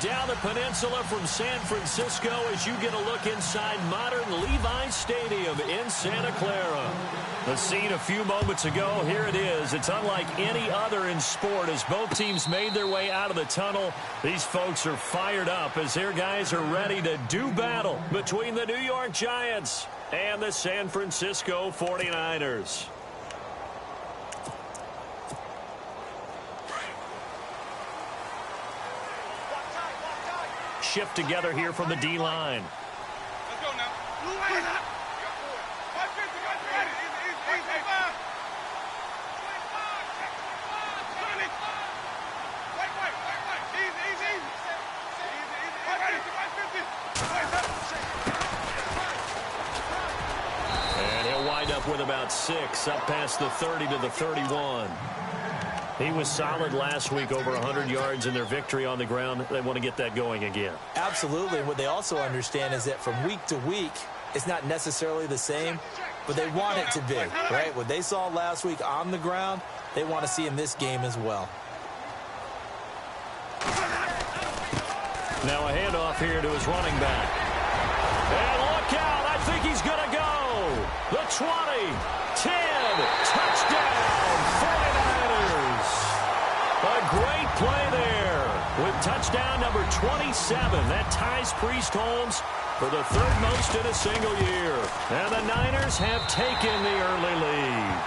down the peninsula from San Francisco as you get a look inside modern Levi's Stadium in Santa Clara. The scene a few moments ago, here it is. It's unlike any other in sport as both teams made their way out of the tunnel. These folks are fired up as their guys are ready to do battle between the New York Giants and the San Francisco 49ers. Shift together here from the D-line. Let's go now. And he'll wind up with about 6, up past the 30 to the 31. He was solid last week, over 100 yards in their victory on the ground. They want to get that going again. Absolutely. What they also understand is that from week to week, it's not necessarily the same, but they want it to be, right? What they saw last week on the ground, they want to see in this game as well. Now a handoff here to his running back. And look out, I think he's going to go. The 20, 10, touchdown, 49ers. A great play there with touchdown number 27. That ties Priest Holmes for the third most in a single year. And the Niners have taken the early lead.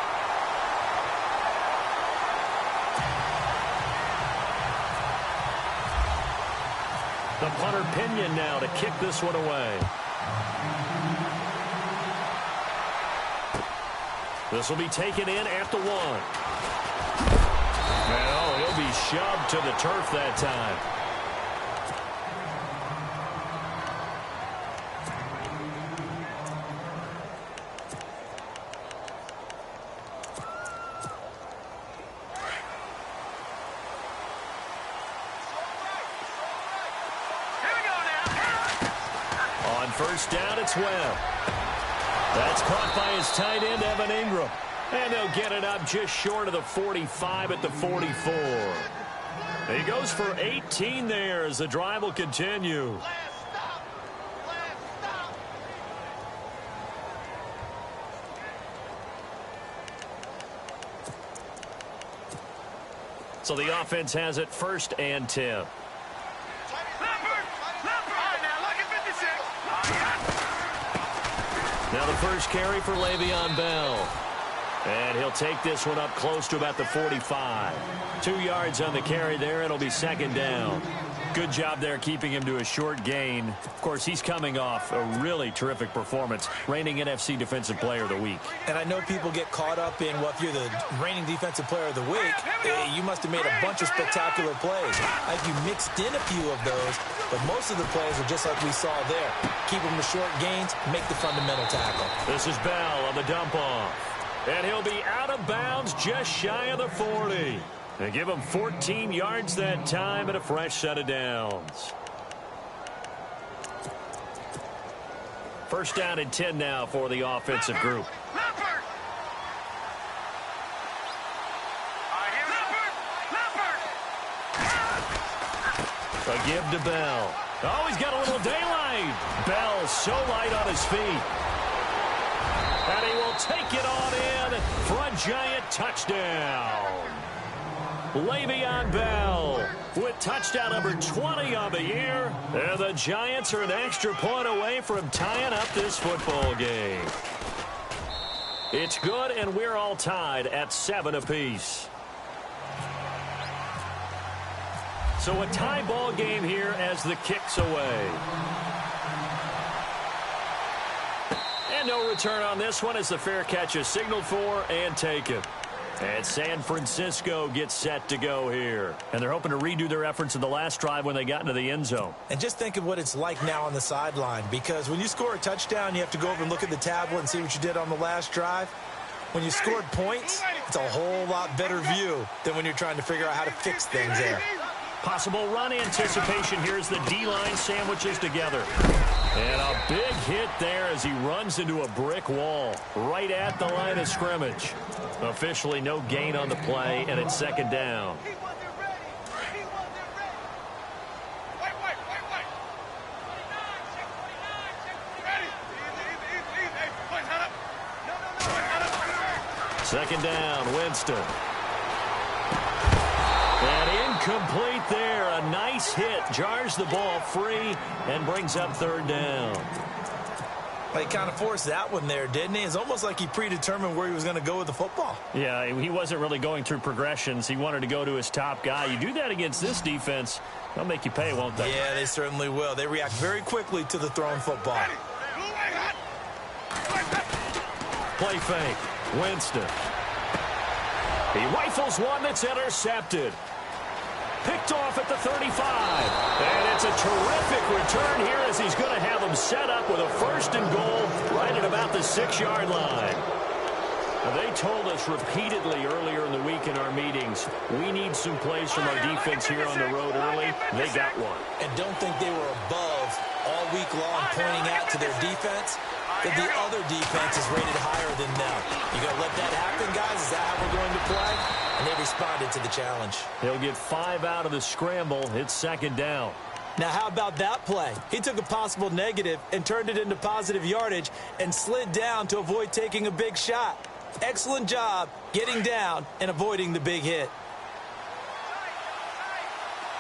The punter Pinion now to kick this one away. This will be taken in at the 1. And he'll be shoved to the turf that time. On first down, it's Webb. That's caught by his tight end, Evan Ingram. And they'll get it up just short of the 45 at the 44. He goes for 18 there as the drive will continue. So the offense has it 1st and 10. Now the first carry for Le'Veon Bell. And he'll take this one up close to about the 45. 2 yards on the carry there. It'll be 2nd down. Good job there keeping him to a short gain. Of course, he's coming off a really terrific performance, reigning NFC Defensive Player of the Week. And I know people get caught up in, well, if you're the reigning Defensive Player of the Week, you must have made a bunch of spectacular plays. I think you mixed in a few of those, but most of the plays are just like we saw there. Keep them to short gains, make the fundamental tackle. This is Bell on the dump off. And he'll be out of bounds just shy of the 40. They give him 14 yards that time and a fresh set of downs. 1st down and 10 now for the offensive group. A give to Bell. Oh, he's got a little daylight. Bell so light on his feet. And he will take it on in for a giant touchdown. Le'Veon Bell with touchdown number 20 on the year. And the Giants are an extra point away from tying up this football game. It's good, and we're all tied at 7 apiece. So a tie ball game here as the kick's away. And no return on this one as the fair catch is signaled for and taken. And San Francisco gets set to go here. And they're hoping to redo their efforts in the last drive when they got into the end zone. And just think of what it's like now on the sideline, because when you score a touchdown, you have to go over and look at the tablet and see what you did on the last drive. When you scored points, it's a whole lot better view than when you're trying to figure out how to fix things there. Possible run anticipation here as the D-line sandwiches together. And a big hit there as he runs into a brick wall right at the line of scrimmage. Officially no gain on the play, and it's 2nd down. Second down, Winston. And incomplete there. A nice hit. Jars the ball free and brings up third down. Well, he kind of forced that one there, didn't he? It's almost like he predetermined where he was going to go with the football. Yeah, he wasn't really going through progressions. He wanted to go to his top guy. You do that against this defense, they'll make you pay, won't they? Yeah, they certainly will. They react very quickly to the thrown football. Play fake. Winston. He rifles one that's intercepted. Picked off at the 35. And it's a terrific return here as he's going to have him set up with a first and goal right at about the 6-yard line. Now, they told us repeatedly earlier in the week in our meetings, we need some plays from our defense here on the road early. They got one. And don't think they were above all week long pointing out to their defense that the other defense is rated higher than them. You going to let that happen, guys? Is that how we're going to play? And they responded to the challenge. He'll get 5 out of the scramble. It's second down. Now, how about that play? He took a possible negative and turned it into positive yardage and slid down to avoid taking a big shot. Excellent job getting down and avoiding the big hit.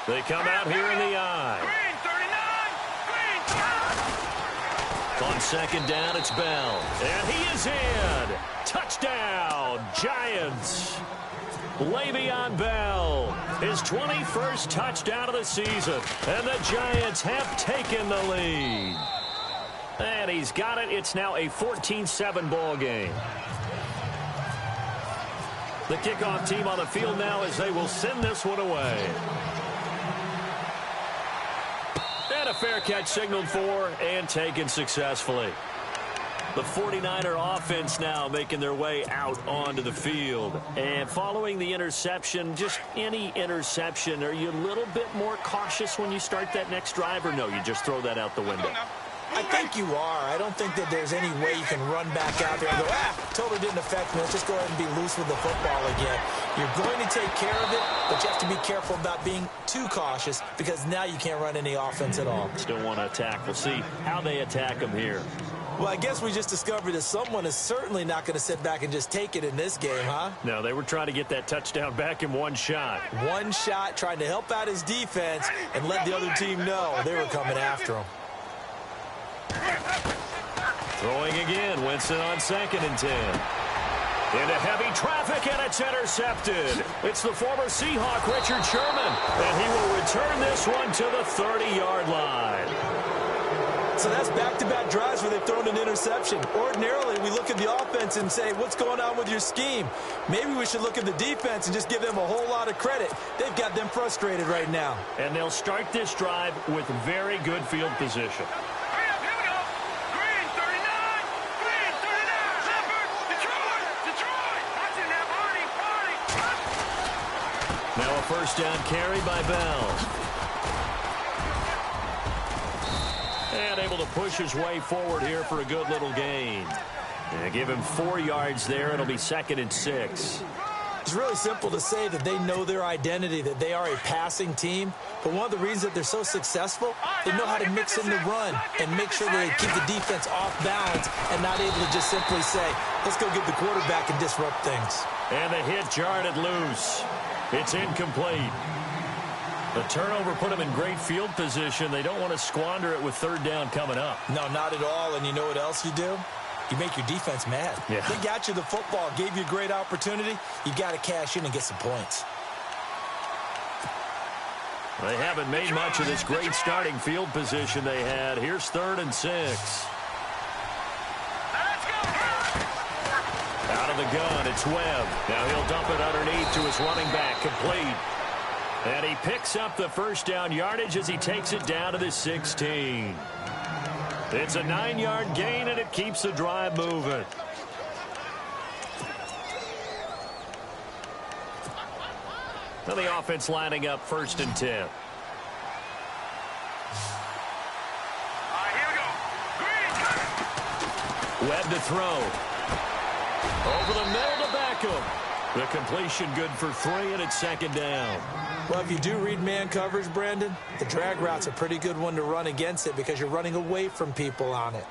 They come out here in the eye. On second down, it's Bell. And he is in. Touchdown, Giants. Le'Veon Bell, his 21st touchdown of the season. And the Giants have taken the lead. And he's got it. It's now a 14-7 ball game. The kickoff team on the field now as they will send this one away. And a fair catch signaled for and taken successfully. The 49er offense now making their way out onto the field. And following the interception, just any interception, are you a little bit more cautious when you start that next drive, or no, you just throw that out the window? I think you are. I don't think that there's any way you can run back out there and go, totally didn't affect me. Let's just go ahead and be loose with the football again. You're going to take care of it, but you have to be careful about being too cautious because now you can't run any offense at all. Still want to attack. We'll see how they attack them here. Well, I guess we just discovered that someone is certainly not going to sit back and just take it in this game, huh? No, they were trying to get that touchdown back in one shot. One shot, trying to help out his defense and let the other team know they were coming after him. Throwing again, Winston on 2nd and 10. Into heavy traffic, and it's intercepted. It's the former Seahawk, Richard Sherman, and he will return this one to the 30-yard line. So that's back-to-back drives where they've thrown an interception. Ordinarily, we look at the offense and say, what's going on with your scheme? Maybe we should look at the defense and just give them a whole lot of credit. They've got them frustrated right now. And they'll start this drive with very good field position. Now a first down carry by Bell. And able to push his way forward here for a good little gain. And give him 4 yards there. It'll be 2nd and 6. It's really simple to say that they know their identity, that they are a passing team. But one of the reasons that they're so successful, they know how to mix in the run and make sure that they keep the defense off balance and not able to just simply say, let's go get the quarterback and disrupt things. And the hit jarred it loose. It's incomplete. The turnover put them in great field position. They don't want to squander it with 3rd down coming up. No, not at all. And you know what else you do? You make your defense mad. Yeah. They got you the football, gave you a great opportunity. You got to cash in and get some points. They haven't made much of this great starting field position they had. Here's 3rd and 6. Out of the gun, it's Webb. Now he'll dump it underneath to his running back, complete. And he picks up the first down yardage as he takes it down to the 16. It's a 9-yard gain, and it keeps the drive moving. Now the offense lining up 1st and 10. Webb to throw. Over the middle to Beckham. The completion good for 3, and it's 2nd down. Well, if you do read man coverage, Brandon, the drag route's a pretty good one to run against it because you're running away from people on it.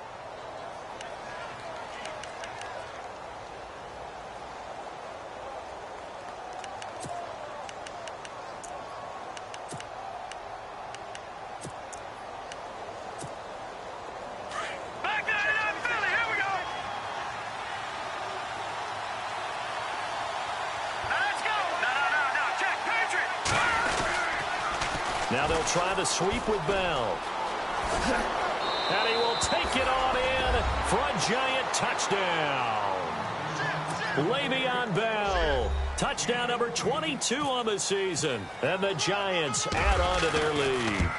Now they'll try the sweep with Bell. And he will take it on in for a Giant touchdown. Le'Veon Bell, touchdown number 22 on the season. And the Giants add on to their lead.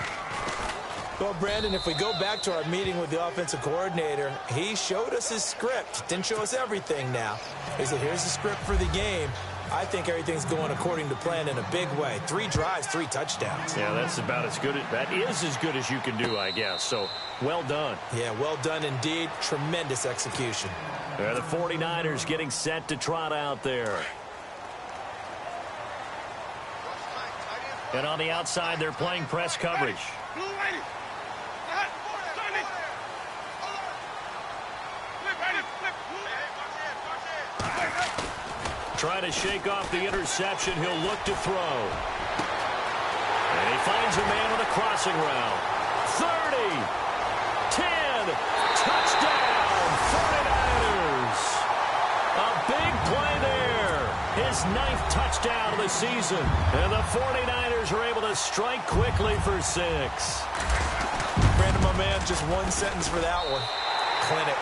Well, Brandon, if we go back to our meeting with the offensive coordinator, he showed us his script. Didn't show us everything now. He said, here's the script for the game. I think everything's going according to plan in a big way. 3 drives, 3 touchdowns. Yeah, that's about as good. That is as good as you can do, I guess. So, well done. Yeah, well done indeed. Tremendous execution. The 49ers getting set to trot out there. And on the outside, they're playing press coverage. Trying to shake off the interception. He'll look to throw. And he finds a man on the crossing route. 30, 10, touchdown, 49ers. A big play there. His 9th touchdown of the season. And the 49ers are able to strike quickly for 6. Brandon, my man, just one sentence for that one. Clinic.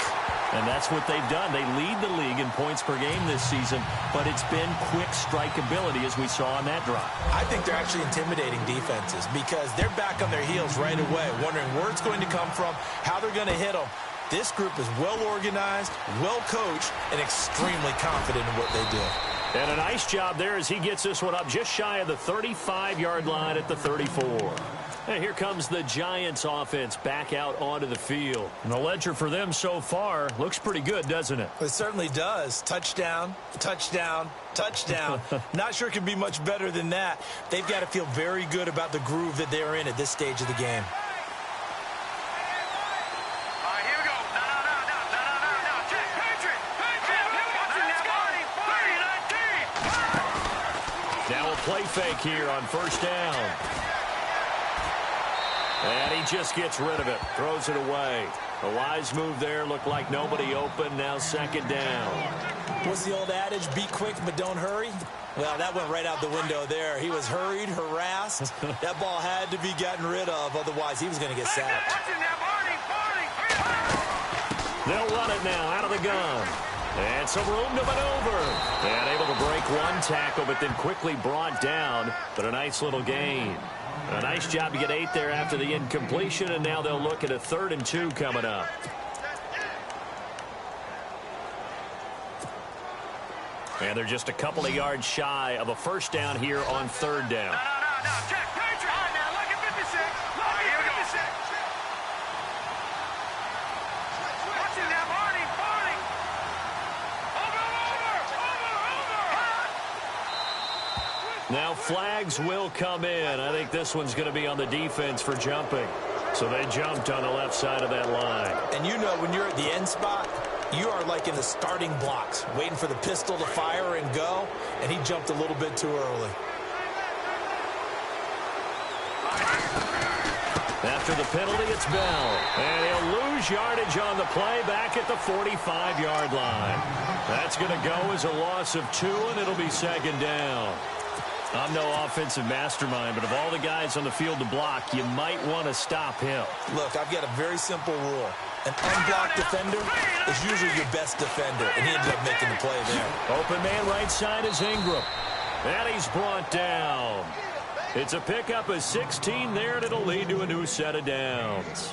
And that's what they've done. They lead the league in points per game this season, but it's been quick strikeability as we saw on that drive. I think they're actually intimidating defenses because they're back on their heels right away, wondering where it's going to come from, how they're going to hit them. This group is well organized, well coached, and extremely confident in what they do. And a nice job there as he gets this one up just shy of the 35-yard line at the 34. And here comes the Giants offense back out onto the field. And the ledger for them so far looks pretty good, doesn't it? It certainly does. Touchdown, touchdown, touchdown. Not sure it can be much better than that. They've got to feel very good about the groove that they're in at this stage of the game. Now a play fake here on first down. And he just gets rid of it, throws it away. A wise move there, looked like nobody open, now second down. What's the old adage, be quick but don't hurry? Well, that went right out the window there. He was hurried, harassed. That ball had to be gotten rid of, otherwise he was going to get sacked. They'll run it now out of the gun. And some room to maneuver. And able to break one tackle, but then quickly brought down. But a nice little gain. A nice job to get 8 there after the incompletion, and now they'll look at a 3rd and 2 coming up. And they're just a couple of yards shy of a first down here on 3rd down. No. Check. Patriot. All right, now, look at 56. Look at 56. Watch it now, Barney. Over. Now flags will come in. I think this one's going to be on the defense for jumping. So they jumped on the left side of that line. And you know when you're at the end spot, you are like in the starting blocks, waiting for the pistol to fire and go, and he jumped a little bit too early. After the penalty, it's Bell. And he'll lose yardage on the play back at the 45-yard line. That's going to go as a loss of 2, and it'll be second down. I'm no offensive mastermind, but of all the guys on the field to block, you might want to stop him. Look, I've got a very simple rule. An unblocked defender is usually your best defender, and he ended up making the play there. Open man right side is Ingram. And he's brought down. It's a pickup of 16 there, and it'll lead to a new set of downs.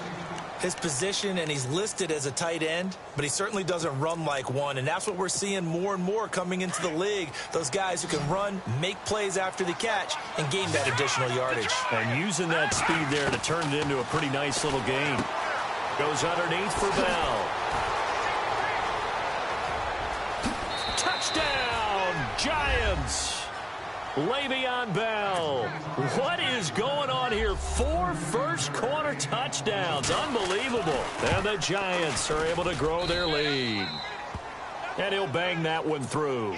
His position, and he's listed as a tight end, but he certainly doesn't run like one, and that's what we're seeing more and more coming into the league. Those guys who can run, make plays after the catch, and gain that additional yardage. And using that speed there to turn it into a pretty nice little gain. Goes underneath for Bell. Touchdown, Giants! Le'Veon Bell. What is going on here? 4 first-quarter touchdowns. Unbelievable. And the Giants are able to grow their lead. And he'll bang that one through.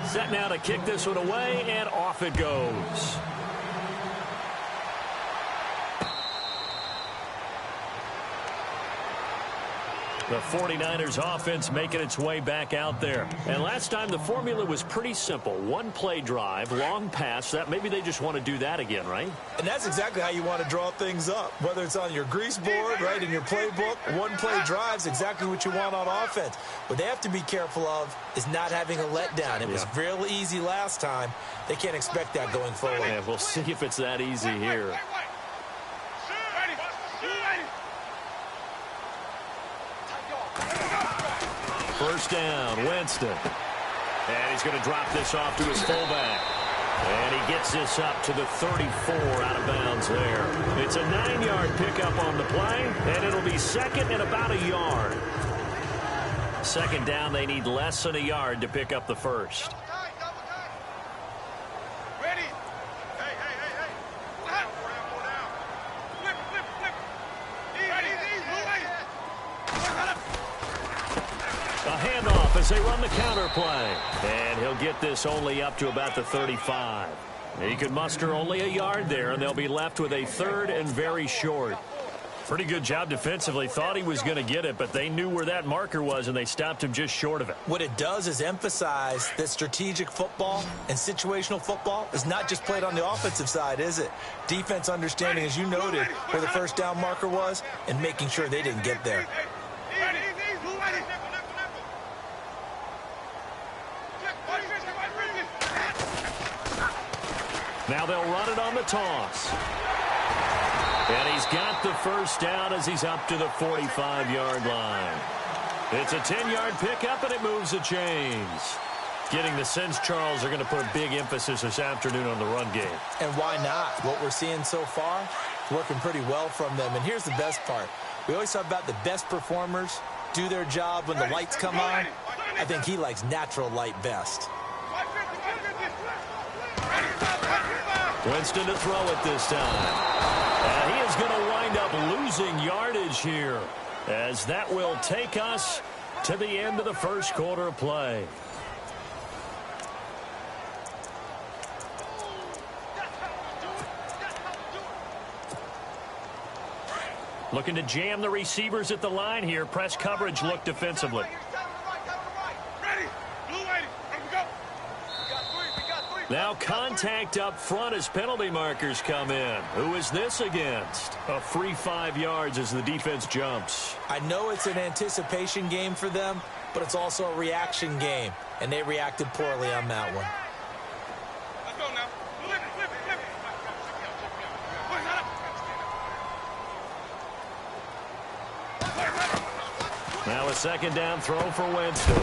Set now to kick this one away, and off it goes. The 49ers offense making its way back out there. And last time the formula was pretty simple. One play drive, long pass. That maybe they just want to do that again, right? And that's exactly how you want to draw things up. Whether it's on your grease board, right, in your playbook, one play drive is exactly what you want on offense. What they have to be careful of is not having a letdown. It was real easy last time. They can't expect that going forward. Yeah, we'll see if it's that easy here. First down, Winston. And he's going to drop this off to his fullback. And he gets this up to the 34 out of bounds there. It's a 9-yard pickup on the play, and it'll be second and about a yard. Second down, they need less than a yard to pick up the first. As they run the counter play. And he'll get this only up to about the 35. He could muster only a yard there, and they'll be left with a third and very short. Pretty good job defensively. Thought he was going to get it, but they knew where that marker was, and they stopped him just short of it. What it does is emphasize that strategic football and situational football is not just played on the offensive side, is it? Defense understanding, as you noted, where the first down marker was and making sure they didn't get there. Now they'll run it on the toss. And he's got the first down as he's up to the 45-yard line. It's a 10-yard pickup, and it moves the chains. Getting the sense, Charles, are going to put a big emphasis this afternoon on the run game. And why not? What we're seeing so far, working pretty well from them. And here's the best part. We always talk about the best performers do their job when the lights come on. I think he likes natural light best. Winston to throw it this time. And he is going to wind up losing yardage here, as that will take us to the end of the first quarter of play. Looking to jam the receivers at the line here. Press coverage look defensively. Now contact up front as penalty markers come in. Who is this against? A free 5 yards as the defense jumps. I know it's an anticipation game for them, but it's also a reaction game, and they reacted poorly on that one. Let's go now. Flip it. Now a second down throw for Winston.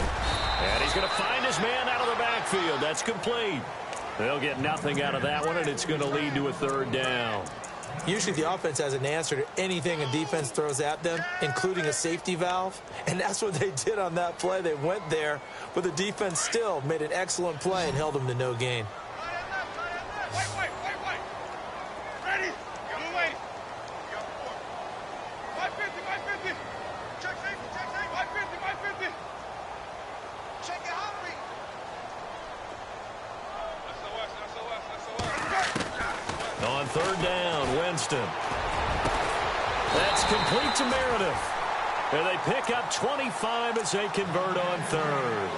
And he's going to find his man out of the backfield. That's complete. They'll get nothing out of that one, and it's going to lead to a third down. Usually the offense has an answer to anything a defense throws at them, including a safety valve. And that's what they did on that play. They went there, but the defense still made an excellent play and held them to no gain. Wait. Ready? Blue lady. 550. Check safety. 550. Check it out. On third down, Winston. That's complete to Meredith. And they pick up 25 as they convert on third.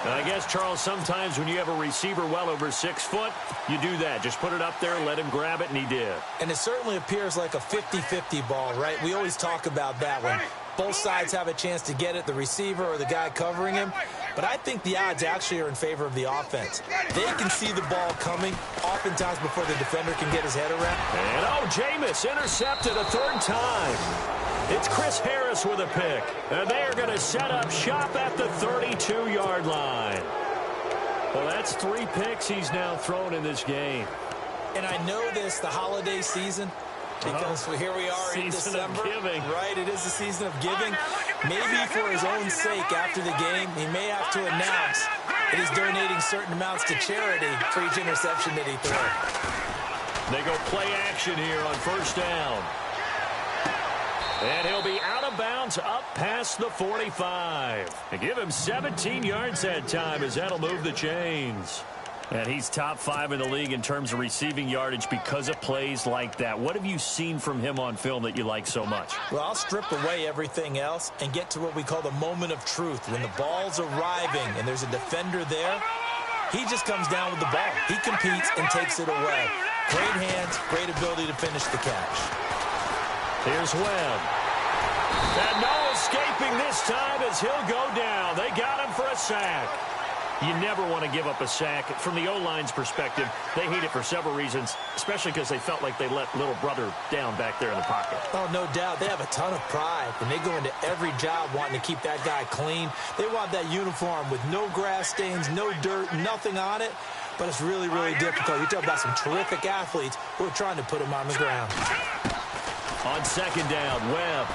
And I guess, Charles, sometimes when you have a receiver well over 6 foot, you do that. Just put it up there, let him grab it, and he did. And it certainly appears like a 50-50 ball, right? We always talk about that when both sides have a chance to get it, the receiver or the guy covering him. But I think the odds actually are in favor of the offense. They can see the ball coming, oftentimes before the defender can get his head around. And, Jameis intercepted a third time. It's Chris Harris with a pick. And they are going to set up shop at the 32-yard line. Well, that's 3 picks he's now thrown in this game. And I know this, the holiday season, because here we are in December. Of giving. Right, it is the season of giving. Maybe for his own sake after the game, he may have to announce that he's donating certain amounts to charity for each interception that he throws. They go play action here on first down. And he'll be out of bounds up past the 45. They give him 17 yards that time as that'll move the chains. And he's top 5 in the league in terms of receiving yardage because of plays like that. What have you seen from him on film that you like so much? Well, I'll strip away everything else and get to what we call the moment of truth. When the ball's arriving and there's a defender there, he just comes down with the ball. He competes and takes it away. Great hands, great ability to finish the catch. Here's Webb. And no escaping this time as he'll go down. They got him for a sack. You never want to give up a sack. From the O-line's perspective, they hate it for several reasons, especially because they felt like they let little brother down back there in the pocket. Oh, no doubt. They have a ton of pride, and they go into every job wanting to keep that guy clean. They want that uniform with no grass stains, no dirt, nothing on it, but it's really, really difficult. You're talking about some terrific athletes who are trying to put him on the ground. On second down, Webb.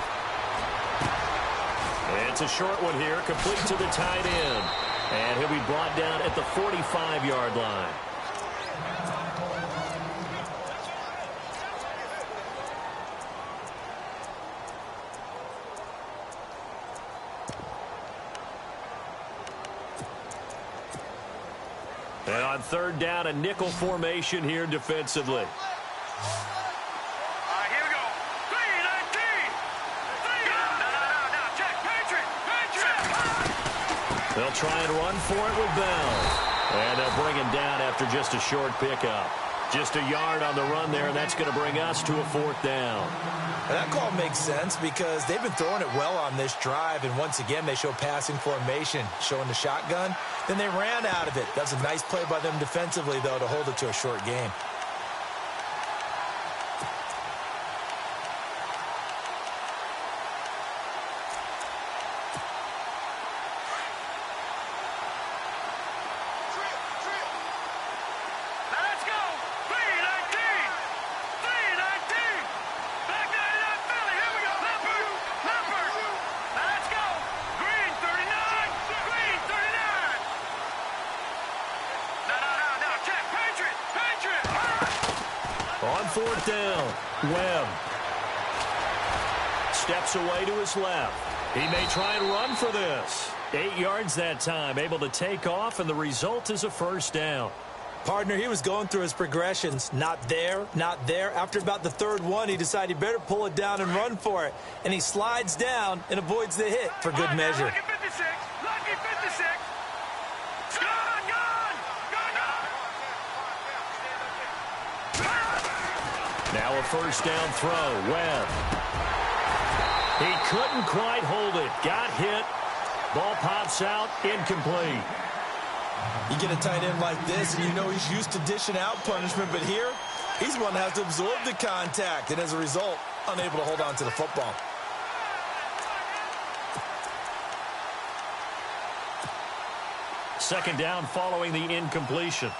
It's a short one here, complete to the tight end. And he'll be brought down at the 45-yard line. And on third down, a nickel formation here defensively. They'll try and run for it with Bell. And they'll bring him down after just a short pickup. Just a yard on the run there, and that's going to bring us to a fourth down. And that call makes sense because they've been throwing it well on this drive, and once again they show passing formation, showing the shotgun. Then they ran out of it. That's a nice play by them defensively, though, to hold it to a short game. Fourth down, Webb steps away to his left. He may try and run for this. 8 yards that time, able to take off, and the result is a first down. Partner, he was going through his progressions. Not there, not there. After about the third one, he decided he better pull it down and run for it. And he slides down and avoids the hit for good measure. Lucky 56. Lucky 56. Now a first down throw. Webb. He couldn't quite hold it. Got hit. Ball pops out. Incomplete. You get a tight end like this, and you know he's used to dishing out punishment, but here, he's one that has to absorb the contact, and as a result, unable to hold on to the football. Second down following the incompletion.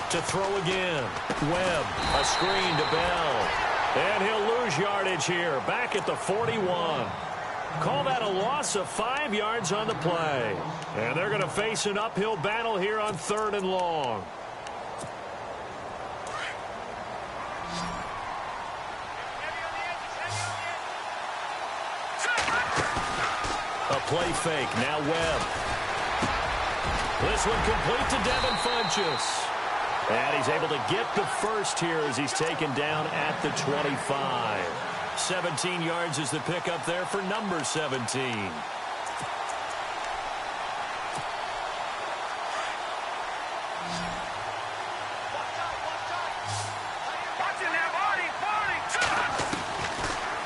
To throw again. Webb, a screen to Bell. And he'll lose yardage here, back at the 41. Call that a loss of 5 yards on the play. And they're going to face an uphill battle here on third and long. A play fake, now Webb. This one complete to Devin Funchess. And he's able to get the first here as he's taken down at the 25. 17 yards is the pickup there for number 17.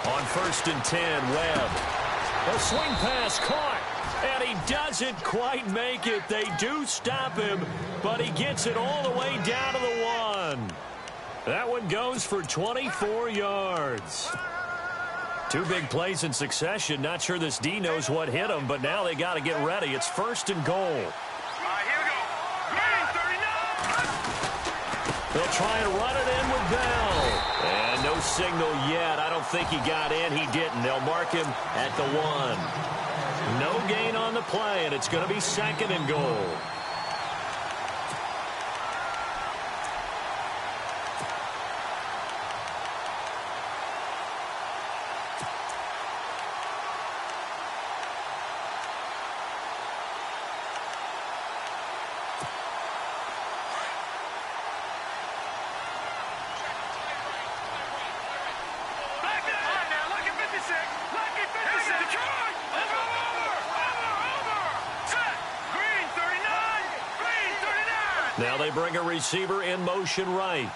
On first and 10, Webb. A swing pass caught. And he doesn't quite make it. They do stop him, but he gets it all the way down to the 1. That one goes for 24 yards. 2 big plays in succession. Not sure this D knows what hit him, but now they got to get ready. It's first and goal. Here we go. Green 39. They'll try and run it in with Bell. And no signal yet. I don't think he got in. He didn't. They'll mark him at the 1. No gain on the play, and it's going to be second and goal. Now they bring a receiver in motion right.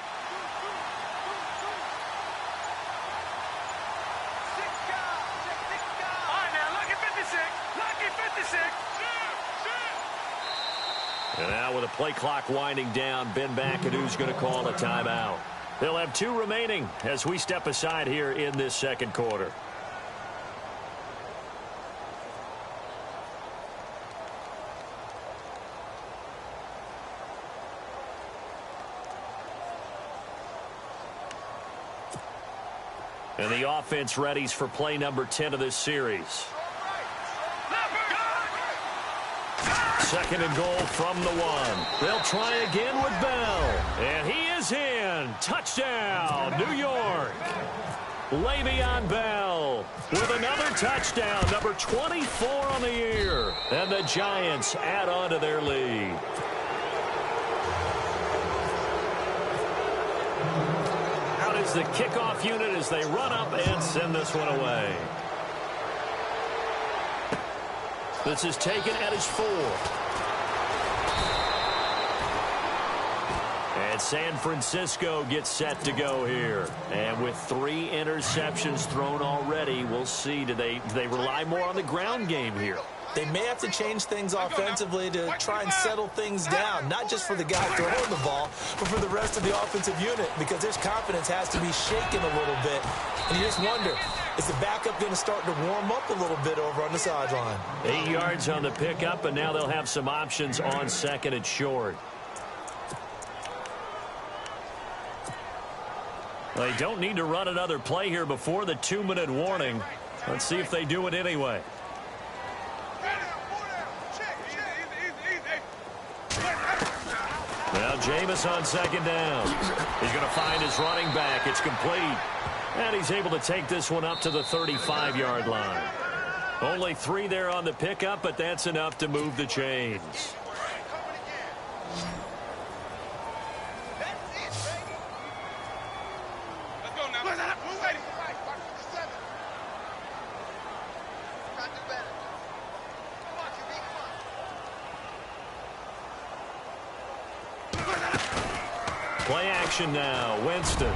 And now with the play clock winding down, Ben McAdoo's going to call a timeout. They'll have 2 remaining as we step aside here in this second quarter. And the offense readies for play number 10 of this series. Second and goal from the 1. They'll try again with Bell. And he is in. Touchdown, New York. Le'Veon Bell with another touchdown, number 24 on the year. And the Giants add on to their lead. Out is the kickoff unit as they run up and send this one away. This is taken at his 4. And San Francisco gets set to go here. And with 3 interceptions thrown already, we'll see. Do they rely more on the ground game here? They may have to change things offensively to try and settle things down, not just for the guy throwing the ball, but for the rest of the offensive unit, because their confidence has to be shaken a little bit. And you just wonder, is the backup going to start to warm up a little bit over on the sideline? 8 yards on the pickup, and now they'll have some options on second and short. They don't need to run another play here before the 2-minute warning. Let's see if they do it anyway. Now Jameis on second down. He's going to find his running back. It's complete. And he's able to take this one up to the 35-yard line. Only 3 there on the pickup, but that's enough to move the chains. Play action now. Winston.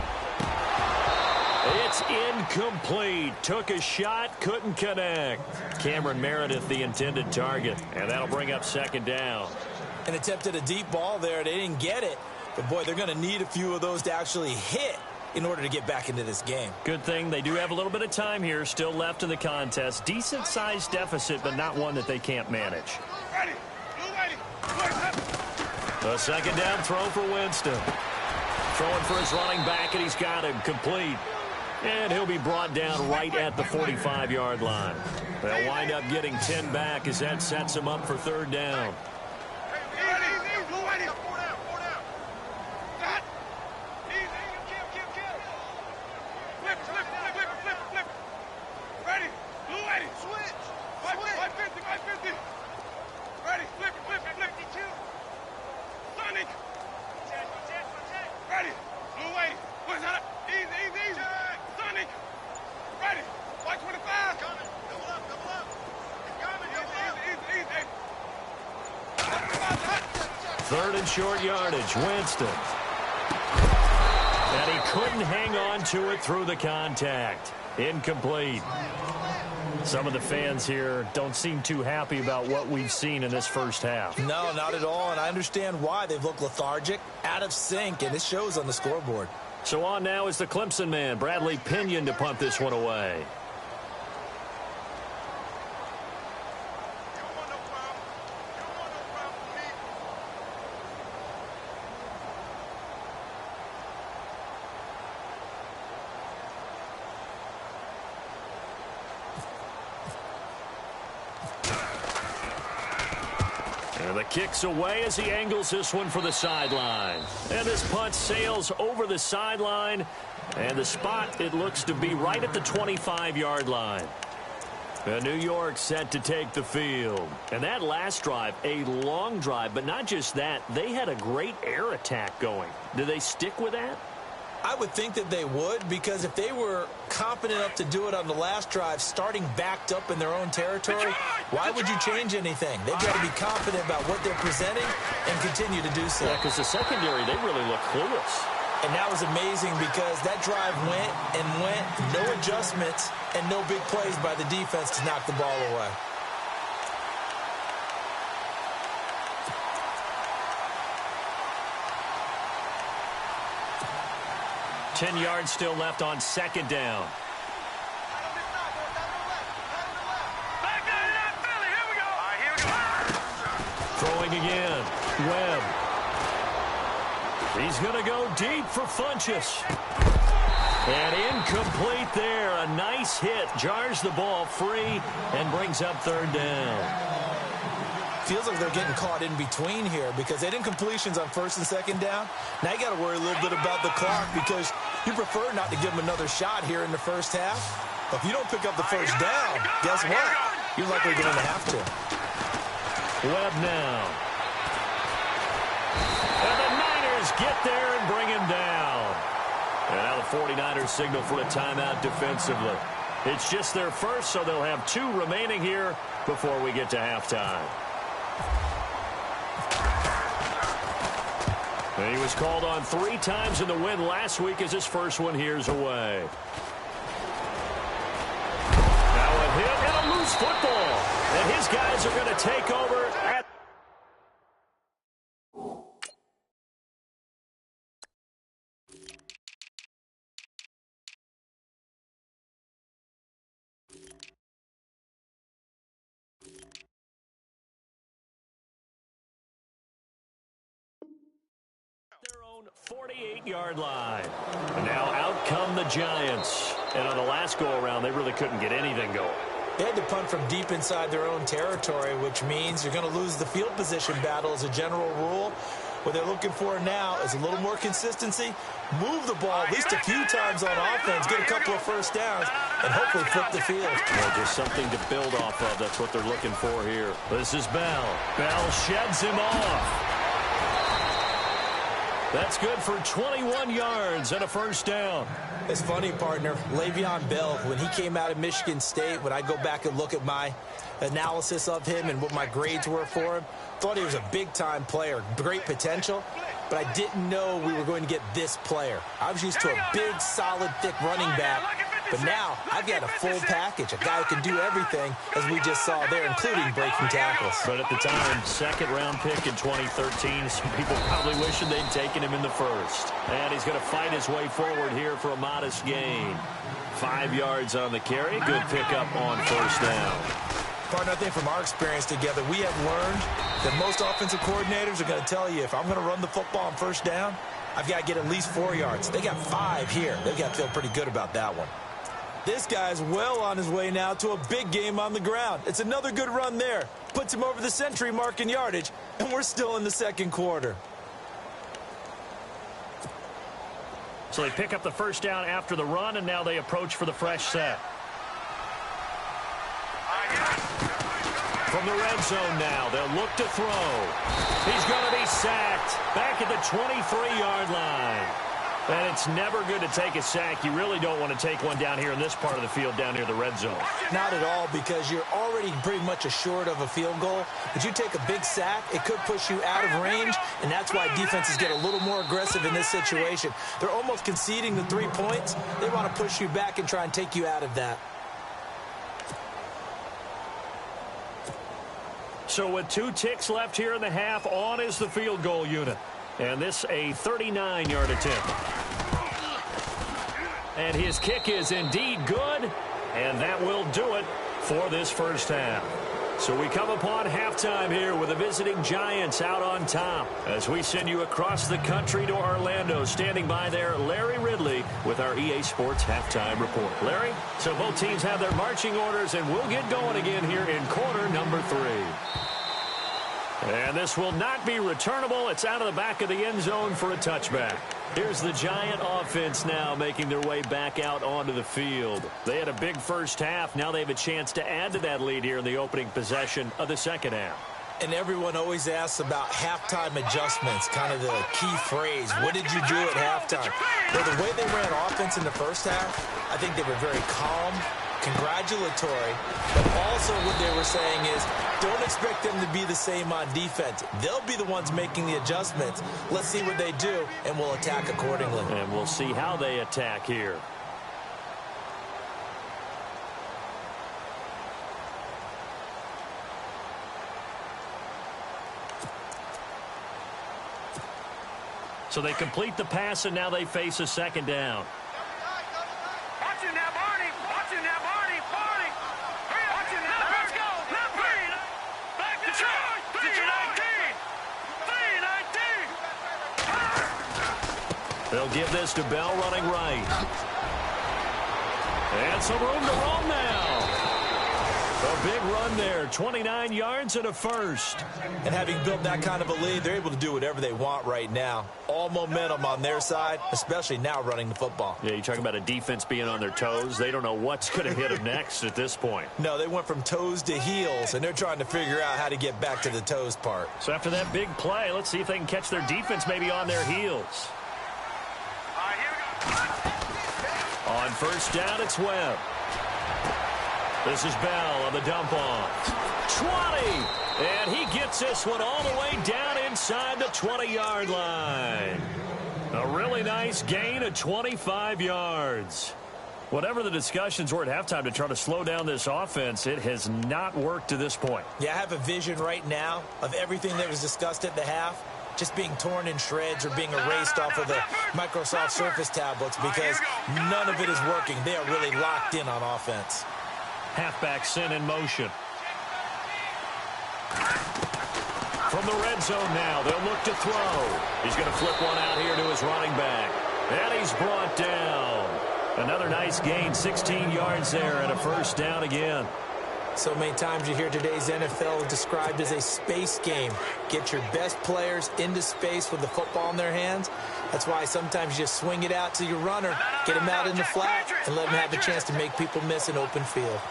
It's incomplete. Took a shot, couldn't connect. Cameron Meredith, the intended target. And that'll bring up second down. And attempted a deep ball there. They didn't get it. But, boy, they're going to need a few of those to actually hit in order to get back into this game. Good thing they do have a little bit of time here still left in the contest. Decent-sized deficit, but not one that they can't manage. A second down throw for Winston. Throwing for his running back, and he's got him complete. And he'll be brought down right at the 45-yard line. They'll wind up getting 10 back as that sets him up for third down. Third and short yardage. Winston. And he couldn't hang on to it through the contact. Incomplete. Some of the fans here don't seem too happy about what we've seen in this first half. No, not at all, and I understand why. They've looked lethargic, out of sync, and it shows on the scoreboard. So on now is the Clemson man, Bradley Pinion, to punt this one away. And the kick's away as he angles this one for the sideline. And this punt sails over the sideline. And the spot, it looks to be right at the 25-yard line. And New York set to take the field. And that last drive, a long drive, but not just that. They had a great air attack going. Do they stick with that? I would think that they would, because if they were confident enough to do it on the last drive, starting backed up in their own territory, why would you change anything? They've got to be confident about what they're presenting and continue to do so. Yeah, because the secondary, they really look clueless. And that was amazing because that drive went and went, no adjustments and no big plays by the defense to knock the ball away. 10 yards still left on second down. Throwing again. Webb. He's going to go deep for Funchess. And incomplete there. A nice hit. Jars the ball free and brings up third down. Feels like they're getting caught in between here because they didn't completions on first and second down. Now you got to worry a little bit about the clock because you prefer not to give them another shot here in the first half. But if you don't pick up the first down, guess what? You're likely going to have to. Webb now. And the Niners get there and bring him down. And now the 49ers signal for a timeout defensively. It's just their first, so they'll have 2 remaining here before we get to halftime. And he was called on 3 times in the win last week as his first one here's away. Now a hit and a loose football. And his guys are going to take over at their own 48-yard line. And now out come the Giants. And on the last go-around, they really couldn't get anything going. They had to punt from deep inside their own territory, which means you're going to lose the field position battle as a general rule. What they're looking for now is a little more consistency, move the ball at least a few times on offense, get a couple of first downs, and hopefully flip the field. Well, just something to build off of. That's what they're looking for here. This is Bell. Bell sheds him off. That's good for 21 yards and a first down. It's funny, partner. Le'Veon Bell, when he came out of Michigan State, when I go back and look at my analysis of him and what my grades were for him, thought he was a big-time player, great potential, but I didn't know we were going to get this player. I was used to a big, solid, thick running back, but now I've got a full package, a guy who can do everything, as we just saw there, including breaking tackles. But at the time, second-round pick in 2013, some people probably wishing they'd taken him in the first. And he's going to fight his way forward here for a modest gain. 5 yards on the carry. Good pickup on first down. Partner, I think from our experience together, we have learned that most offensive coordinators are going to tell you, if I'm going to run the football on first down, I've got to get at least 4 yards. They got 5 here. They've got to feel pretty good about that one. This guy's well on his way now to a big game on the ground. It's another good run there. Puts him over the century mark in yardage, and we're still in the second quarter. So they pick up the first down after the run, and now they approach for the fresh set. From the red zone now, they'll look to throw. He's going to be sacked back at the 23-yard line. And it's never good to take a sack. You really don't want to take one down here in this part of the field, down near the red zone. Not at all, because you're already pretty much assured of a field goal. But you take a big sack, it could push you out of range, and that's why defenses get a little more aggressive in this situation. They're almost conceding the 3 points. They want to push you back and try and take you out of that. So with 2 ticks left here in the half, on is the field goal unit. And this a 39-yard attempt. And his kick is indeed good, and that will do it for this first half. So we come upon halftime here with the visiting Giants out on top. As we send you across the country to Orlando, standing by there, Larry Ridley with our EA Sports Halftime Report. Larry, so both teams have their marching orders, and we'll get going again here in quarter number 3. And this will not be returnable. It's out of the back of the end zone for a touchback. Here's the Giant offense now making their way back out onto the field. They had a big first half. Now they have a chance to add to that lead here in the opening possession of the second half. And everyone always asks about halftime adjustments, kind of the key phrase. What did you do at halftime? Well, the way they ran offense in the first half, I think they were very calm, congratulatory, but also what they were saying is don't expect them to be the same on defense. They'll be the ones making the adjustments. Let's see what they do, and we'll attack accordingly. And we'll see how they attack here. So they complete the pass, and now they face a second down. Watch it now, Barney. Watch it now, Barney. Barney. Watch it now. Let's go. Left green. Back to Detroit. 3-19. They'll give this to Bell running right. And some room to roam now. A big run there, 29 yards and a first. And having built that kind of a lead, they're able to do whatever they want right now. All momentum on their side, especially now running the football. Yeah, you talk about a defense being on their toes. They don't know what's going to hit them next at this point. No, they went from toes to heels, and they're trying to figure out how to get back to the toes part. So after that big play, let's see if they can catch their defense maybe on their heels. All right, here we go. On first down, it's Webb. This is Bell on the dump off. 20! And he gets this one all the way down inside the 20-yard line. A really nice gain of 25 yards. Whatever the discussions were at halftime to try to slow down this offense, it has not worked to this point. Yeah, I have a vision right now of everything that was discussed at the half just being torn in shreds or being erased off of the Microsoft Surface tablets because none of it is working. They are really locked in on offense. Halfback sent in motion. From the red zone now, they'll look to throw. He's going to flip one out here to his running back. And he's brought down. Another nice gain, 16 yards there and a first down again. So many times you hear today's NFL described as a space game. Get your best players into space with the football in their hands. That's why sometimes you just swing it out to your runner, get him out in the flat, and let him have the chance to make people miss an open field.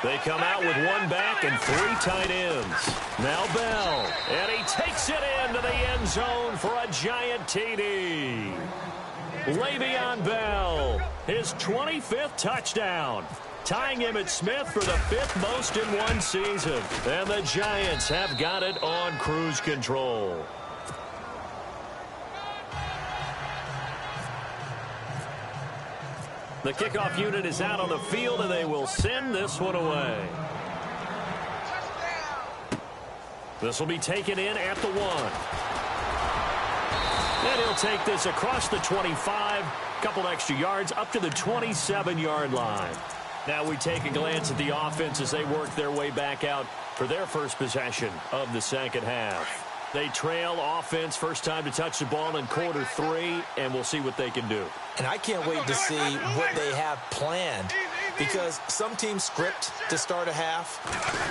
They come out with one back and three tight ends. Now Bell, and he takes it into the end zone for a giant TD. Le'Veon Bell, his 25th touchdown, tying Emmitt Smith for the 5th most in one season. And the Giants have got it on cruise control. The kickoff unit is out on the field, and they will send this one away. This will be taken in at the 1. And he'll take this across the 25, couple extra yards, up to the 27-yard line. Now we take a glance at the offense as they work their way back out for their first possession of the second half. They trail offense, first time to touch the ball in quarter 3, and we'll see what they can do. And I can't wait to see what they have planned, because some teams script to start a half.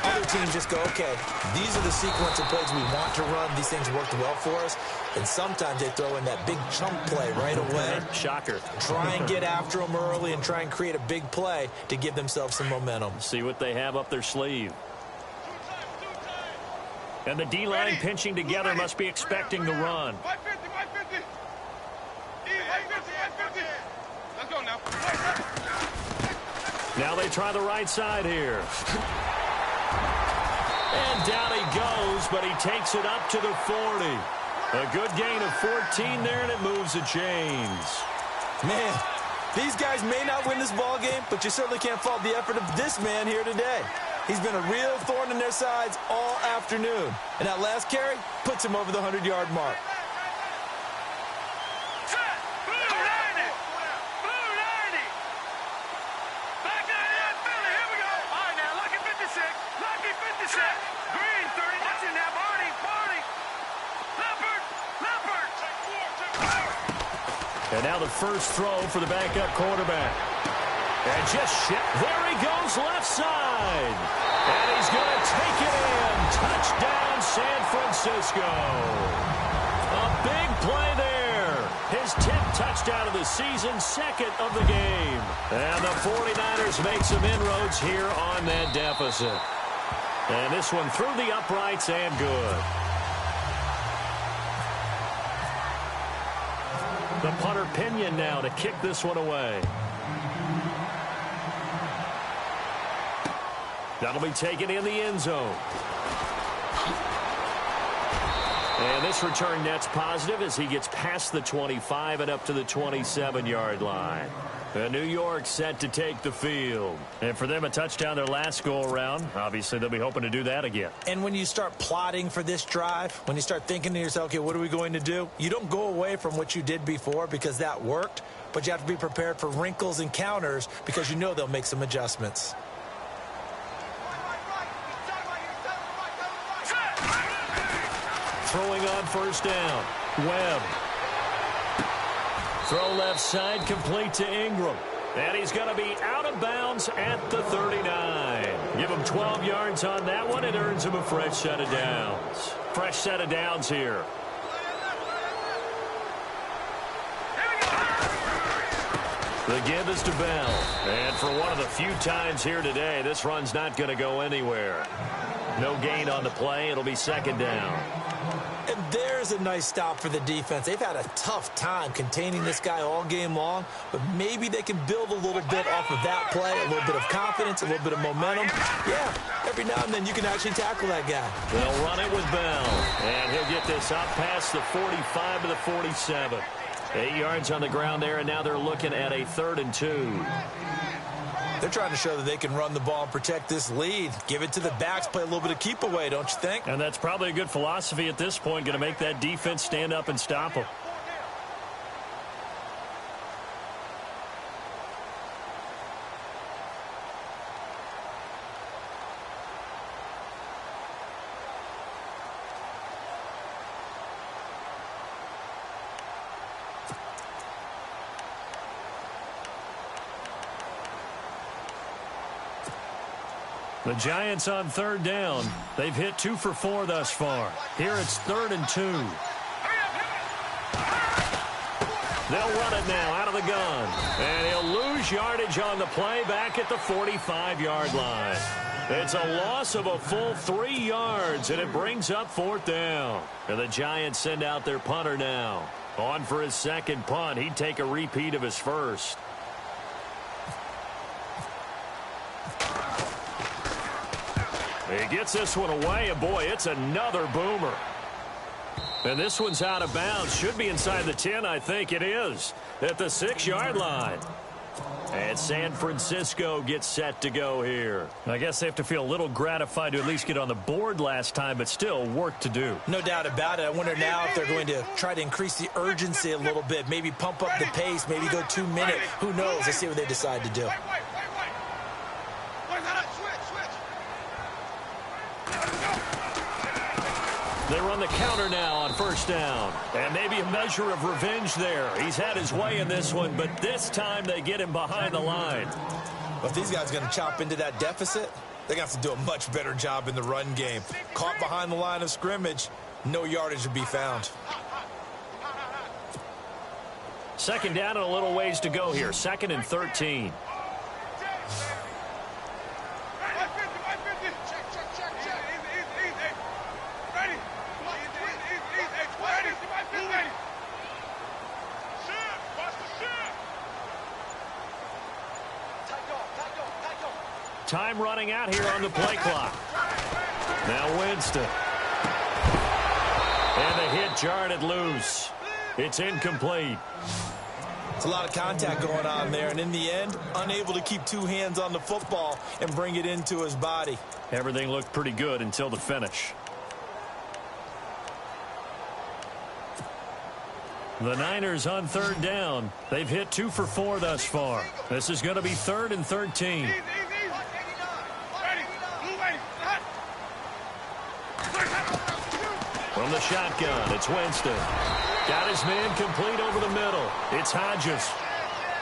Other teams just go, okay, these are the sequence of plays we want to run. These things worked well for us. And sometimes they throw in that big chunk play right away. Shocker. Try and get after them early and try and create a big play to give themselves some momentum. See what they have up their sleeve. And the D-line pinching together must be expecting the run. 550, 550. 550. Let's go now. Now they try the right side here. And down he goes, but he takes it up to the 40. A good gain of 14 there, and it moves the chains. Man, these guys may not win this ball game, but you certainly can't fault the effort of this man here today. He's been a real thorn in their sides all afternoon. And that last carry puts him over the 100-yard mark. Set. Blue 90. Blue 90. Back to the Philly. Here we go. All right, now, lucky 56. Lucky 56. Green 30. Watch it now, Barney. Barney. Leopard. Leopard. And now the first throw for the backup quarterback. And just there he goes left side. And he's going to take it in. Touchdown, San Francisco. A big play there. His 10th touchdown of the season, second of the game. And the 49ers make some inroads here on that deficit. And this one through the uprights and good. The punter Pinion now to kick this one away. That'll be taken in the end zone. And this return net's positive as he gets past the 25 and up to the 27-yard line. And New York set to take the field. And for them, a touchdown their last go-around. Obviously, they'll be hoping to do that again. And when you start plotting for this drive, when you start thinking to yourself, okay, what are we going to do? You don't go away from what you did before because that worked, but you have to be prepared for wrinkles and counters because you know they'll make some adjustments. Throwing on first down. Webb. Throw left side, complete to Ingram. And he's going to be out of bounds at the 39. Give him 12 yards on that one. It earns him a fresh set of downs. Fresh set of downs here. The give is to Bell. And for one of the few times here today, this run's not going to go anywhere. No gain on the play. It'll be second down. And there's a nice stop for the defense. They've had a tough time containing this guy all game long, but maybe they can build a little bit off of that play, a little bit of confidence, a little bit of momentum. Yeah, every now and then you can actually tackle that guy. They'll run it with Bell, and he'll get this up past the 45 to the 47. 8 yards on the ground there, and now they're looking at a 3rd and 2. They're trying to show that they can run the ball and protect this lead. Give it to the backs, play a little bit of keep away, don't you think? And that's probably a good philosophy at this point, going to make that defense stand up and stop them. The Giants on 3rd down. They've hit 2 for 4 thus far. Here it's 3rd and 2. They'll run it now out of the gun. And he'll lose yardage on the play back at the 45-yard line. It's a loss of a full 3 yards, and it brings up 4th down. And the Giants send out their punter now. On for his second punt. He'd take a repeat of his first. He gets this one away, and boy, it's another boomer. And this one's out of bounds. Should be inside the 10, I think it is. At the 6-yard line. And San Francisco gets set to go here. I guess they have to feel a little gratified to at least get on the board last time, but still work to do. No doubt about it. I wonder now if they're going to try to increase the urgency a little bit, maybe pump up the pace, maybe go 2 minute. Who knows? Let's see what they decide to do. They run the counter now on first down. And maybe a measure of revenge there. He's had his way in this one, but this time they get him behind the line. Well, if these guys are going to chop into that deficit, they're going to have to do a much better job in the run game. Caught behind the line of scrimmage, no yardage to be found. Second down and a little ways to go here. 2nd and 13. Time running out here on the play clock. Now Winston. And the hit jarred it loose. It's incomplete. It's a lot of contact going on there, and in the end, unable to keep 2 hands on the football and bring it into his body. Everything looked pretty good until the finish. The Niners on 3rd down. They've hit 2 for 4 thus far. This is going to be 3rd and 13. From the shotgun, it's Winston. Got his man complete over the middle. It's Hodges.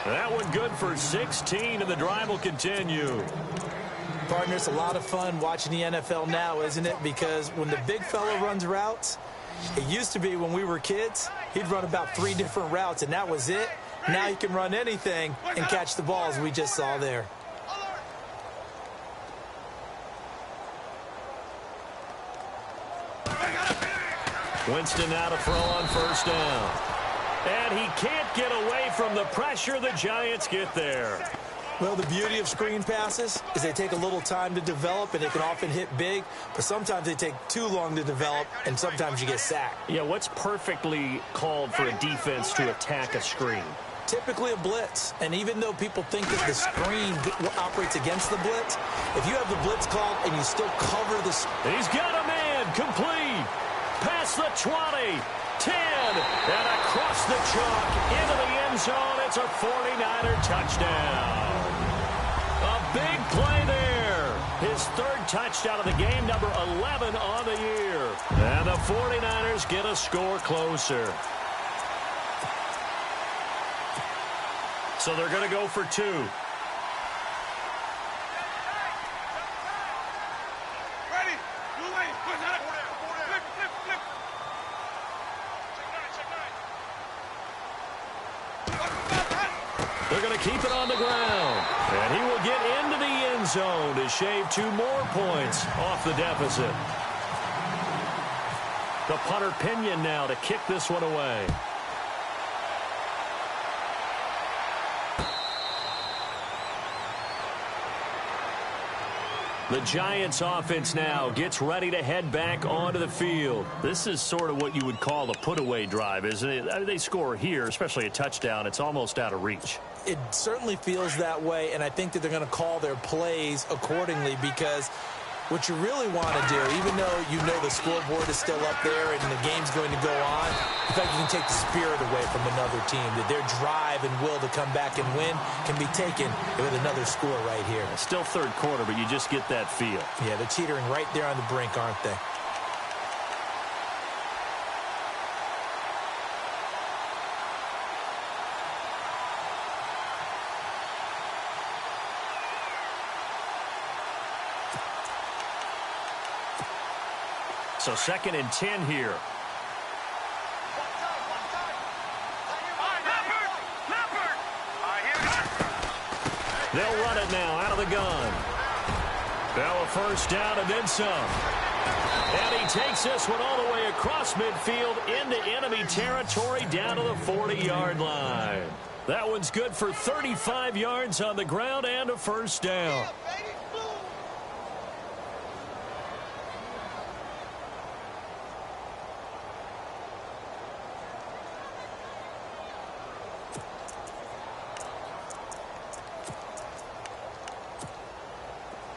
That one good for 16, and the drive will continue. Partner, it's a lot of fun watching the NFL now, isn't it? Because when the big fella runs routes, it used to be when we were kids, he'd run about 3 different routes, and that was it. Now he can run anything and catch the balls we just saw there. Winston now to throw on first down. And he can't get away from the pressure. The Giants get there. Well, the beauty of screen passes is they take a little time to develop, and they can often hit big, but sometimes they take too long to develop, and sometimes you get sacked. Yeah, what's perfectly called for a defense to attack a screen? Typically a blitz, and even though people think that the screen operates against the blitz, if you have the blitz called and you still cover the... He's got a man, complete, past the 20, 10, and across the chalk into the end zone. It's a 49er touchdown. A big play there. His third touchdown of the game, number 11 on the year. And the 49ers get a score closer. So they're going to go for 2. Ready? Too late. Flip, flip. They're going to keep it on the ground. And he will get into the end zone to shave 2 more points off the deficit. The punter Pinion now to kick this one away. The Giants offense now gets ready to head back onto the field. This is sort of what you would call a put-away drive, isn't it? I mean, they score here, especially a touchdown. It's almost out of reach. It certainly feels that way, and I think that they're going to call their plays accordingly, because what you really want to do, even though you know the scoreboard is still up there and the game's going to go on, in fact, you can take the spirit away from another team, that their drive and will to come back and win can be taken with another score right here. Still third quarter, but you just get that feel. Yeah, they're teetering right there on the brink, aren't they? So 2nd and 10 here. They'll run it now out of the gun. Now a first down and then some. And he takes this one all the way across midfield into enemy territory down to the 40-yard line. That one's good for 35 yards on the ground and a first down.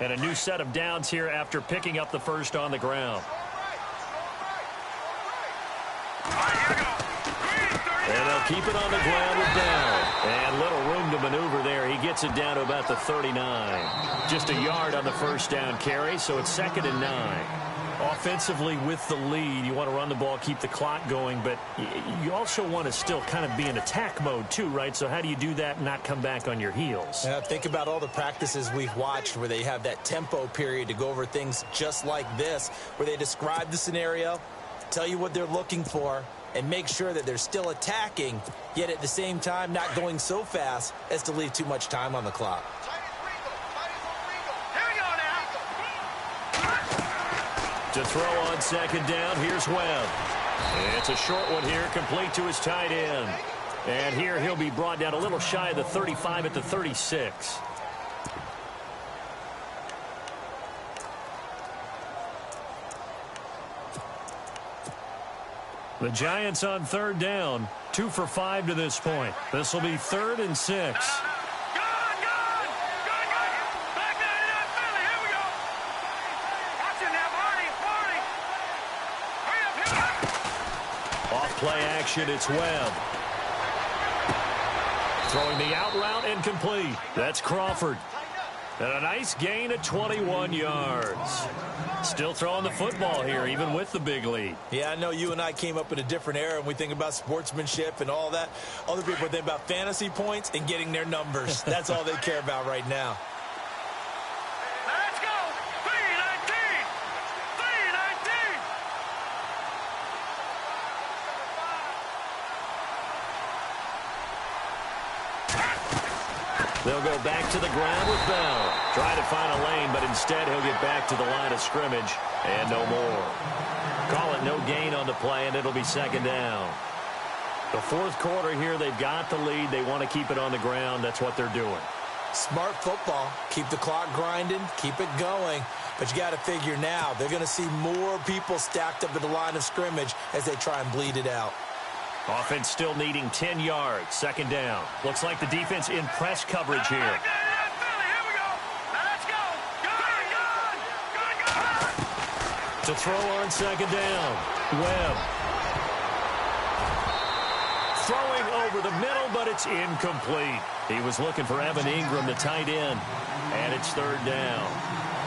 And a new set of downs here after picking up the first on the ground. And they'll keep it on the ground with down. And little room to maneuver there. He gets it down to about the 39. Just a yard on the first down carry, so it's 2nd and 9. Offensively with the lead, you want to run the ball, keep the clock going, but you also want to still kind of be in attack mode too, right? So how do you do that and not come back on your heels? Yeah, think about all the practices we've watched where they have that tempo period to go over things just like this, where they describe the scenario, tell you what they're looking for, and make sure that they're still attacking, yet at the same time not going so fast as to leave too much time on the clock. To throw on 2nd down, here's Webb. It's a short one here, complete to his tight end. And here he'll be brought down a little shy of the 35 at the 36. The Giants on 3rd down, 2 for 5 to this point. This will be 3rd and 6. Play action, it's Webb. Throwing the out route and complete. That's Crawford. And a nice gain of 21 yards. Still throwing the football here, even with the big lead. Yeah, I know you and I came up in a different era, and we think about sportsmanship and all that. Other people think about fantasy points and getting their numbers. That's all they care about right now. Let's go! 319! 319! They'll go back to the ground with Bell. Trying to find a lane, but instead he'll get back to the line of scrimmage and no more. Call it no gain on the play, and it'll be second down. The fourth quarter here, they've got the lead. They want to keep it on the ground. That's what they're doing. Smart football. Keep the clock grinding. Keep it going. But you got to figure now, they're going to see more people stacked up at the line of scrimmage as they try and bleed it out. Offense still needing 10 yards. Second down. Looks like the defense in press coverage here. To throw on second down. Webb. Throwing over the middle, but it's incomplete. He was looking for Evan Ingram, the tight end, and it's third down.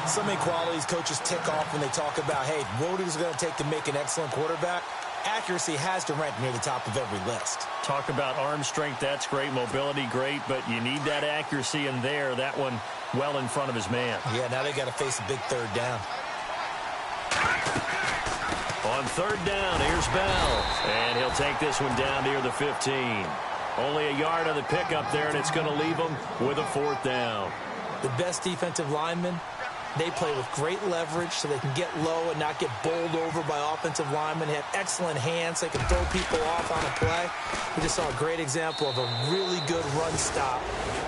So many qualities coaches tick off when they talk about, hey, what is it going to take to make an excellent quarterback? Accuracy has to rank near the top of every list. Talk about arm strength, that's great. Mobility, great, but you need that accuracy in there. That one well in front of his man. Yeah, now they got to face a big third down. On third down, here's Bell. And he'll take this one down near the 15. Only a yard on the pickup there, and it's going to leave him with a fourth down. The best defensive linemen, they play with great leverage so they can get low and not get bowled over by offensive linemen. They have excellent hands. They can throw people off on a play. We just saw a great example of a really good run stop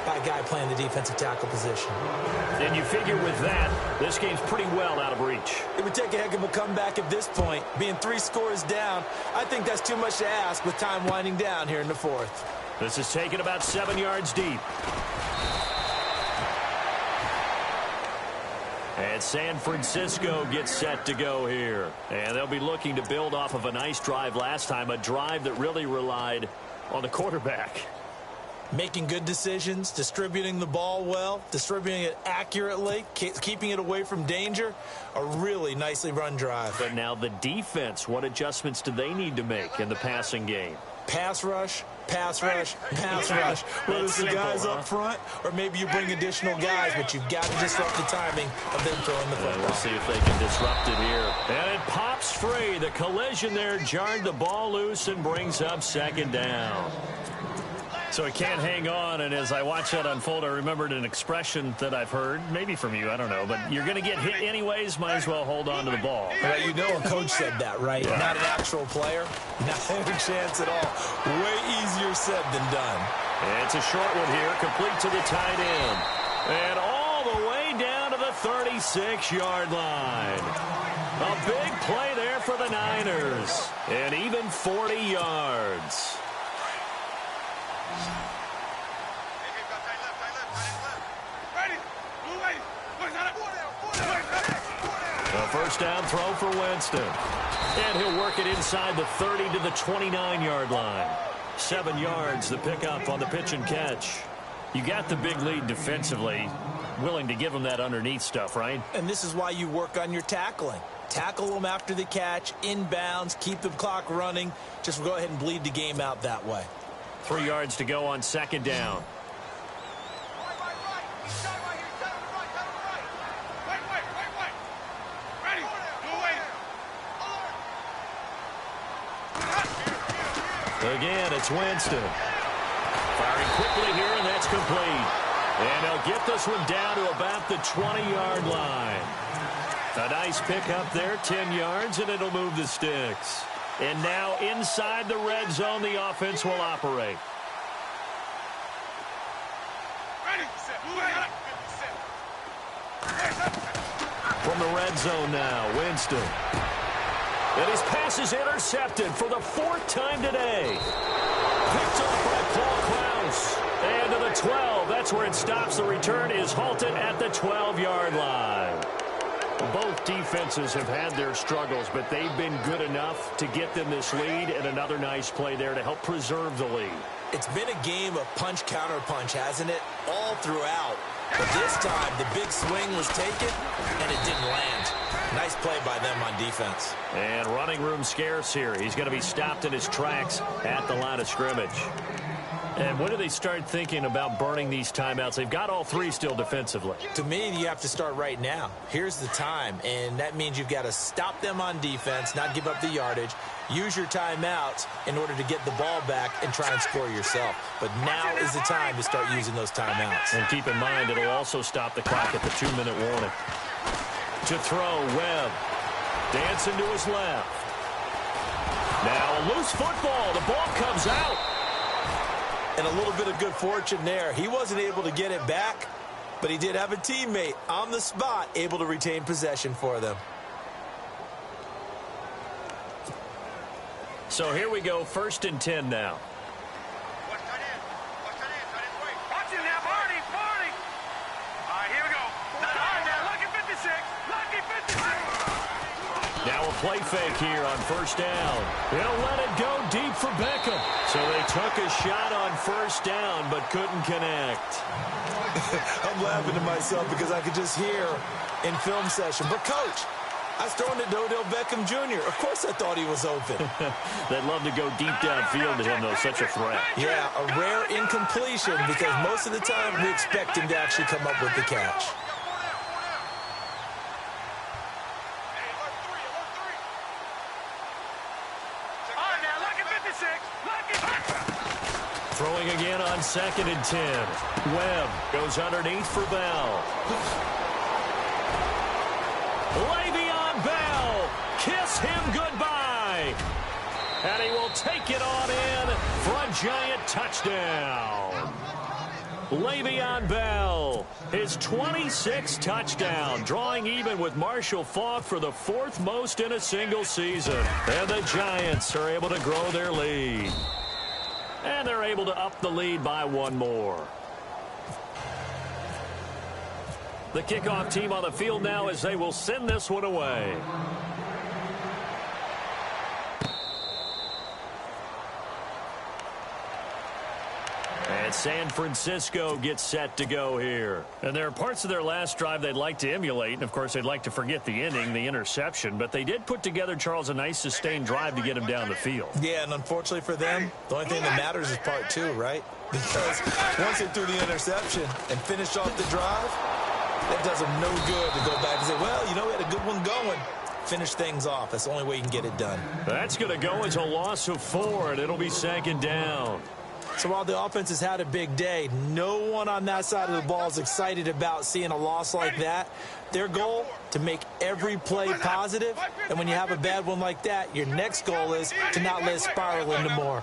by a guy playing the defensive tackle position. And you figure with that, this game's pretty well out of reach. It would take a heck of a comeback at this point. Being 3 scores down, I think that's too much to ask with time winding down here in the fourth. This is taken about 7 yards deep. And San Francisco gets set to go here. And they'll be looking to build off of a nice drive last time, a drive that really relied on the quarterback. Making good decisions, distributing the ball well, distributing it accurately, keeping it away from danger. A really nicely run drive. But now the defense, what adjustments do they need to make in the passing game? Pass rush, pass rush, pass rush. Whether it's the guys up front or maybe you bring additional guys, but you've got to disrupt the timing of them throwing the football. We'll see if they can disrupt it here. And it pops free. The collision there jarred the ball loose and brings up second down. So he can't hang on, and as I watch that unfold, I remembered an expression that I've heard, maybe from you, I don't know, but you're going to get hit anyways, might as well hold on to the ball. Right, you know a coach said that, right? Yeah. Not an actual player, not any chance at all. Way easier said than done. It's a short one here, complete to the tight end. And all the way down to the 36-yard line. A big play there for the Niners. And even 40 yards. A first down throw for Winston. And he'll work it inside the 30 to the 29-yard line. 7 yards, the pickup on the pitch and catch. You got the big lead defensively. Willing to give them that underneath stuff, right? And this is why you work on your tackling. Tackle them after the catch, inbounds, keep the clock running. Just go ahead and bleed the game out that way. 3 yards to go on second down. Again, it's Winston. Firing quickly here, and that's complete. And they'll get this one down to about the 20-yard line. A nice pickup there, 10 yards, and it'll move the sticks. And now inside the red zone, the offense will operate. From the red zone now, Winston. And his pass is intercepted for the 4th time today. Picked up by Paul Krause. And to the 12. That's where it stops. The return is halted at the 12-yard line. Both defenses have had their struggles, but they've been good enough to get them this lead, and another nice play there to help preserve the lead. It's been a game of punch-counter-punch, hasn't it? All throughout. But this time, the big swing was taken, and it didn't land. Nice play by them on defense. And running room scarce here. He's going to be stopped in his tracks at the line of scrimmage. And when do they start thinking about burning these timeouts? They've got all three still defensively. To me, you have to start right now. Here's the time, and that means you've got to stop them on defense, not give up the yardage, use your timeouts in order to get the ball back and try and score yourself. But now is the time to start using those timeouts. And keep in mind, it'll also stop the clock at the 2-minute warning. To throw, Webb. Dancing to his left. Now a loose football. The ball comes out. And a little bit of good fortune there. He wasn't able to get it back, but he did have a teammate on the spot able to retain possession for them. So here we go, 1st and 10 now. Watch it now, Barney. All right, here we go. All right, now, lucky 56. Lucky 56. Now a play fake here on 1st down. They'll let it go deep for Beckham. So they took a shot on 1st down, but couldn't connect. I'm laughing to myself because I could just hear in film session, but coach, I was throwing it to Odell Beckham Jr. Of course I thought he was open. They'd love to go deep downfield to him, though, such a threat. Yeah, a rare incompletion because most of the time we expect him to actually come up with the catch. Throwing again on 2nd and 10. Webb goes underneath for Bell. Le'Veon Bell, kiss him goodbye. And he will take it on in for a giant touchdown. Le'Veon Bell, his 26th touchdown, drawing even with Marshall Faulk for the 4th most in a single season. And the Giants are able to grow their lead. And they're able to up the lead by 1 more. The kickoff team on the field now as they will send this one away. And San Francisco gets set to go here. And there are parts of their last drive they'd like to emulate. And, of course, they'd like to forget the ending, the interception. But they did put together, Charles, a nice sustained drive to get him down the field. Yeah, and unfortunately for them, the only thing that matters is part 2, right? Because once they threw the interception and finished off the drive, that does them no good to go back and say, well, you know, we had a good one going. Finish things off. That's the only way you can get it done. That's going to go as a loss of 4, and it'll be 2nd down. So while the offense has had a big day, no one on that side of the ball is excited about seeing a loss like that. Their goal, to make every play positive, and when you have a bad one like that, your next goal is to not let it spiral into more.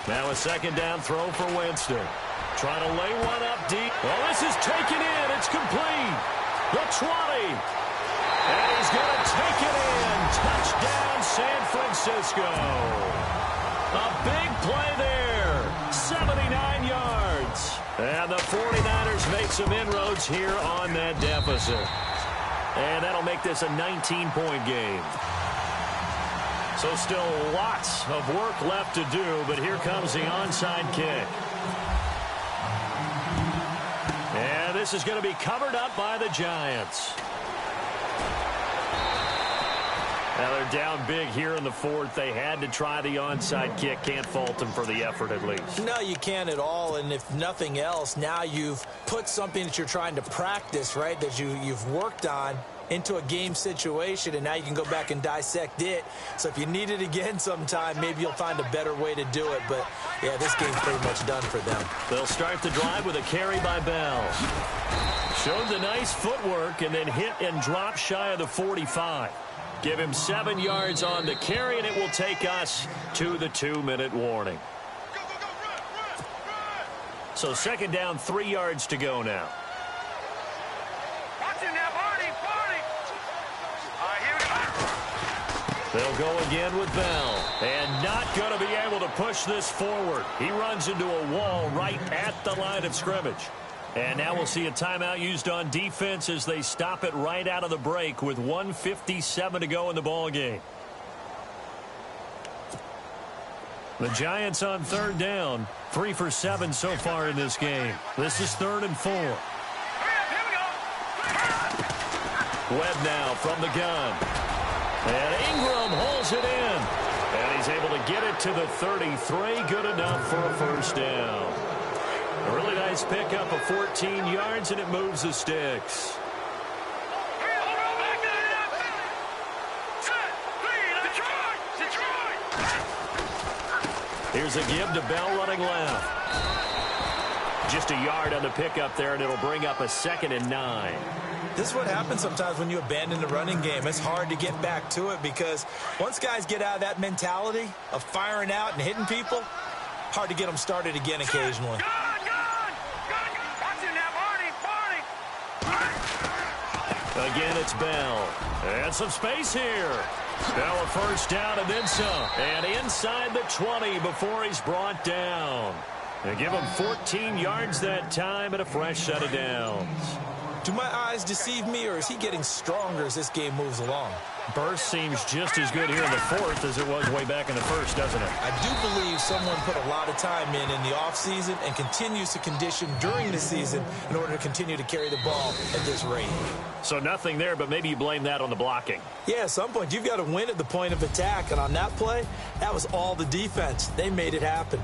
Now a 2nd down throw for Winston. Trying to lay one up deep. Well, this is taken in. It's complete. The 20. And he's going to take it in. Touchdown, San Francisco. A big play there. 79 yards. And the 49ers make some inroads here on that deficit. And that'll make this a 19-point game. So still lots of work left to do, but here comes the onside kick. And this is going to be covered up by the Giants. Now they're down big here in the 4th. They had to try the onside kick. Can't fault them for the effort at least. No, you can't at all. And if nothing else, now you've put something that you're trying to practice, right, that you've worked on into a game situation, and now you can go back and dissect it. So if you need it again sometime, maybe you'll find a better way to do it. But, yeah, this game's pretty much done for them. They'll start the drive with a carry by Bell. Showed the nice footwork and then hit and drop shy of the 45. Give him 7 yards on the carry, and it will take us to the 2-minute warning. So 2nd down, 3 yards to go now. They'll go again with Bell. And not going to be able to push this forward. He runs into a wall right at the line of scrimmage. And now we'll see a timeout used on defense as they stop it right out of the break with 1:57 to go in the ball game. The Giants on 3rd down. 3 for 7 so far in this game. This is 3rd and 4. Here we go. Webb now from the gun. And Ingram holds it in. And he's able to get it to the 33. Good enough for a first down. A really nice pickup of 14 yards, and it moves the sticks. Here's a give to Bell running left. Just a yard on the pickup there, and it'll bring up a 2nd and 9. This is what happens sometimes when you abandon the running game. It's hard to get back to it because once guys get out of that mentality of firing out and hitting people, hard to get them started again occasionally. Again, it's Bell. And some space here. Bell a first down and then some. And inside the 20 before he's brought down. They give him 14 yards that time and a fresh set of downs. Do my eyes deceive me, or is he getting stronger as this game moves along? Burst seems just as good here in the 4th as it was way back in the 1st, doesn't it? I do believe someone put a lot of time in the offseason and continues to condition during the season in order to continue to carry the ball at this rate. So nothing there, but maybe you blame that on the blocking. Yeah, at some point, you've got to win at the point of attack, and on that play, that was all the defense. They made it happen.